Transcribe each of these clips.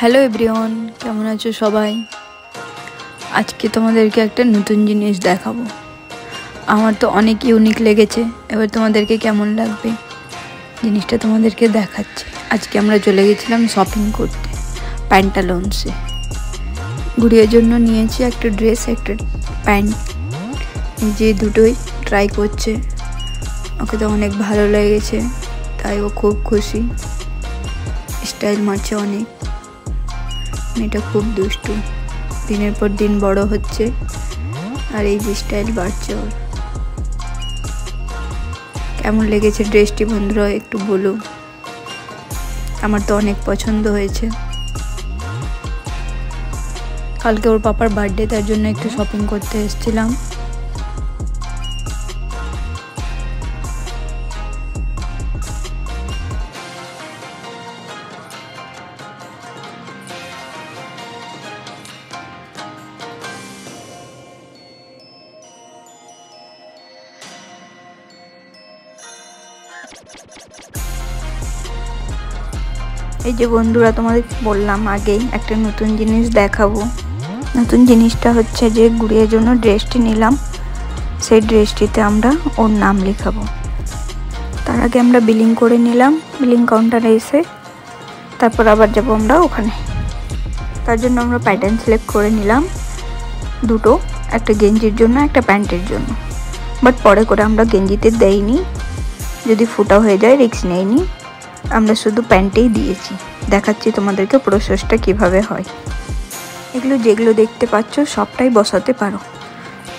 Hello everyone, কেমন আছো সবাই? আজকে তোমাদেরকে একটা নতুন জিনিস দেখাবো। আমার তো অনেক ইউনিক লেগেছে, এবার তোমাদেরকে কেমন লাগবে জিনিসটা তোমাদেরকে দেখাচ্ছি। আজকে আমরা চলে গেছিলাম শপিং করতে প্যান্টালুনসে। গুড়িয়ার জন্য নিয়েছি একটা ড্রেস, একটা প্যান্ট। যে দুটোই ট্রাই করছে, ওকে তো অনেক ভালো লেগেছে, তাই ও খুব খুশি, স্টাইল মারছে অনেক। মেয়েটা খুব দুষ্টু, দিনের পর দিন বড় হচ্ছে আর এই যে স্টাইল বাড়ছে ওর। কেমন লেগেছে ড্রেসটি বন্ধুরা একটু বলো। আমার তো অনেক পছন্দ হয়েছে। কালকে ওর পাপার বার্থডে, তার জন্য একটু শপিং করতে এসেছিলাম। এই যে বন্ধুরা, তোমাদের বললাম আগেই একটা নতুন জিনিস দেখাবো। নতুন জিনিসটা হচ্ছে যে গুড়িয়ার জন্য ড্রেসটি নিলাম, সেই ড্রেসটিতে আমরা ওর নাম লেখাবো। তার আগে আমরা বিলিং করে নিলাম, বিলিং কাউন্টারে এসে তারপর আবার যাবো আমরা ওখানে। তার জন্য আমরা প্যাটার্ন সিলেক্ট করে নিলাম দুটো, একটা গেঞ্জির জন্য একটা প্যান্টের জন্য। বাট পরে করে আমরা গেঞ্জিতে দেইনি, যদি ফুটা হয়ে যায় রিস্ক নেইনি, আমরা শুধু প্যান্টেই দিয়েছি। দেখাচ্ছি তোমাদেরকে প্রসেসটা কিভাবে হয়। এগুলো যেগুলো দেখতে পাচ্ছ সবটাই বসাতে পারো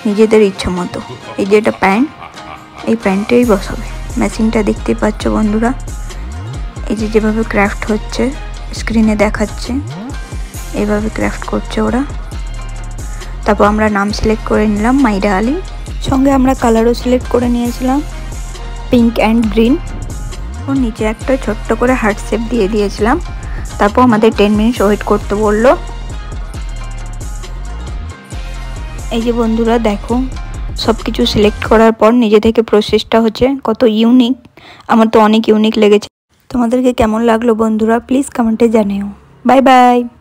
নিজেদের ইচ্ছা মতো। এই যে এটা প্যান্ট, এই প্যান্টেই বসাবে। ম্যাচিংটা দেখতে পাচ্ছ বন্ধুরা, এই যে যেভাবে ক্রাফট হচ্ছে স্ক্রিনে দেখাচ্ছে, এইভাবে ক্রাফট করছে ওরা। তারপর আমরা নাম সিলেক্ট করে নিলাম মাইরা আলী, সঙ্গে আমরা কালারও সিলেক্ট করে নিয়েছিলাম পিঙ্ক অ্যান্ড গ্রিন। ওর নিচে একটা ছোট্ট করে হার্ট শেপ দিয়ে দিয়েছিলাম। তারপর আমাদের 10 মিনিট ওয়েট করতে বললো। এই যে বন্ধুরা দেখো, সব কিছু সিলেক্ট করার পর নিজে থেকে প্রসেসটা হচ্ছে কত ইউনিক। আমার তো অনেক ইউনিক লেগেছে। তোমাদেরকে কেমন লাগলো বন্ধুরা প্লিজ কমেন্টে জানিও। Bye bye.